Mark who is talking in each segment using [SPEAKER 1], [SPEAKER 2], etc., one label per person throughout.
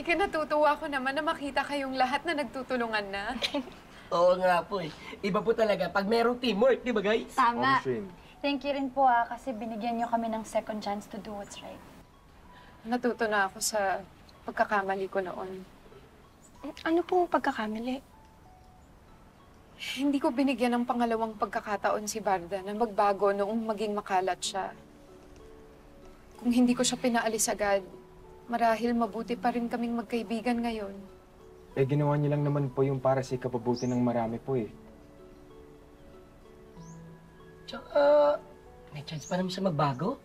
[SPEAKER 1] Ikinatutuwa ko naman na makita kayong lahat na nagtutulungan na.
[SPEAKER 2] Oo nga po eh. Iba po talaga pag merong teamwork, di ba guys?
[SPEAKER 3] Tama. Thank you rin po kasi binigyan niyo kami ng second chance to do what's right.
[SPEAKER 1] Natuto na ako sa pagkakamali ko noon.
[SPEAKER 4] Ano pong pagkakamali?
[SPEAKER 1] Hindi ko binigyan ng pangalawang pagkakataon si Barda na magbago noong maging makalat siya. Kung hindi ko siya pinaalis agad, marahil mabuti pa rin kaming magkaibigan ngayon.
[SPEAKER 5] Eh, ginawa niyo lang naman po yung para sa ikapabuti ng marami po eh.
[SPEAKER 2] Tsaka, may chance pa naman siya magbago.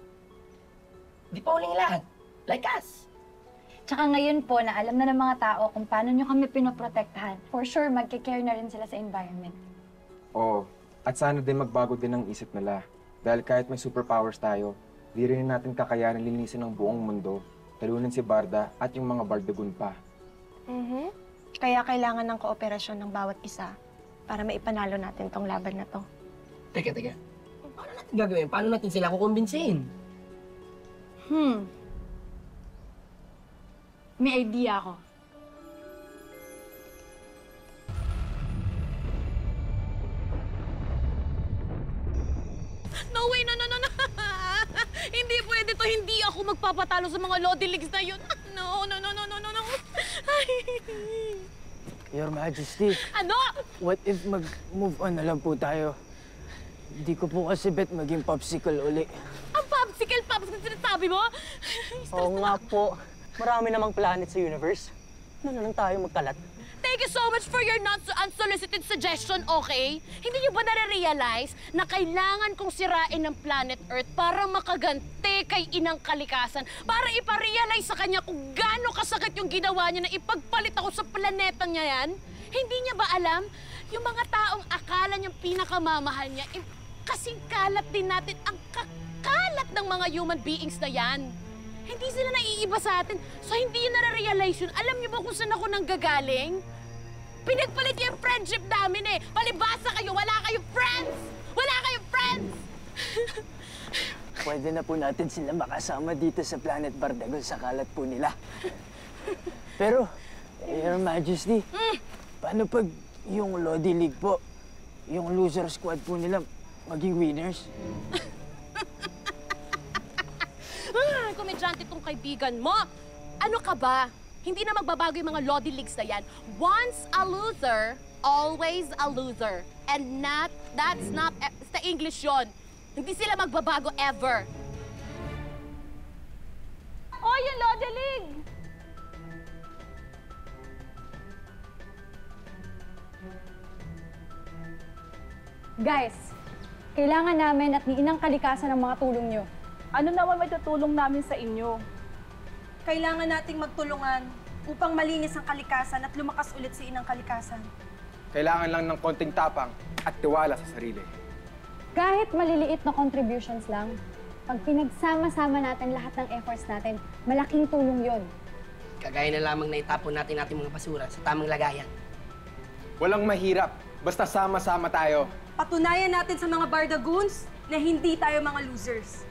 [SPEAKER 2] Di pa uling lahat. Like us.
[SPEAKER 3] Tsaka ngayon po na alam na ng mga tao kung paano nyo kami pinoprotektahan, for sure magkikare na rin sila sa environment.
[SPEAKER 5] Oo. At sana din magbago din ang isip nila. Dahil kahit may superpowers tayo, di rin natin kakayanin linisin ang buong mundo, talunin si Barda at yung mga Bardagun pa.
[SPEAKER 4] Kaya kailangan ng kooperasyon ng bawat isa para maipanalo natin tong laban na to.
[SPEAKER 2] Teka. Paano natin gagawin? Paano natin sila kukumbinsihin?
[SPEAKER 3] May idea ako.
[SPEAKER 6] No way, no. Hindi pwede to. Hindi ako magpapatalo sa mga Lodi Leagues na yun. No. Ay.
[SPEAKER 7] Your Majesty,
[SPEAKER 6] Ano?
[SPEAKER 7] what if mag-move on na lang po tayo? Hindi ko po kasi bet maging popsicle uli.
[SPEAKER 6] Ang popsicle sinasabi mo?
[SPEAKER 7] Oo nga po. Marami namang planet sa universe. Ano na lang tayo magkalat?
[SPEAKER 6] Thank you so much for your not so unsolicited suggestion, okay? Hindi niyo ba nare-realize na kailangan kong sirain ng planet Earth para makaganti kay Inang Kalikasan? Para iparealize sa kanya kung gaano kasakit yung ginawa niya na ipagpalit ako sa planetang niya yan? Hindi niya ba alam? Yung mga taong akala niyang pinakamamahal niya, kasing kalat din natin ang kakalat ng mga human beings na yan. Hindi sila naiiba sa atin, so hindi yun nare-realize yun. Alam niyo ba kung saan ako nanggagaling? Pinagpalit niya yung friendship namin eh. Palibasa kayo, wala kayong friends! Wala kayong friends!
[SPEAKER 7] Pwede na po natin sila makasama dito sa Planet Bardagon sa kalat po nila. Pero, Your Majesty, paano pag yung Lodi League po, yung loser squad po nila, maging winners?
[SPEAKER 6] Komedyante tong kaibigan mo. Ano ka ba? Hindi na magbabago yung mga Lodi Leagues na yan. Once a loser, always a loser. And that's not sa English yon. Hindi sila magbabago ever. Oh, yung Lodi League!
[SPEAKER 3] Guys, kailangan namin at ni Inang Kalikasan ang mga tulong nyo.
[SPEAKER 8] Ano naman may tutulong namin sa inyo? Kailangan nating magtulungan upang malinis ang kalikasan at lumakas ulit si Inang Kalikasan.
[SPEAKER 5] Kailangan lang ng konting tapang at tiwala sa sarili.
[SPEAKER 3] Kahit maliliit na contributions lang, pag pinagsama-sama natin lahat ng efforts natin, malaking tulong yon.
[SPEAKER 2] Kagaya na lamang na itapon natin ating mga basura sa tamang lagayan.
[SPEAKER 5] Walang mahirap, basta sama-sama tayo.
[SPEAKER 8] Patunayan natin sa mga Bardagoons na hindi tayo mga losers.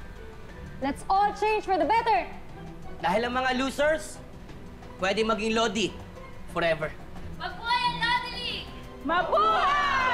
[SPEAKER 3] Let's all change for the better!
[SPEAKER 2] Dahil ang mga losers, pwede maging Lodi forever.
[SPEAKER 6] Mabuhay ang Lodi League!
[SPEAKER 8] Mabuhay!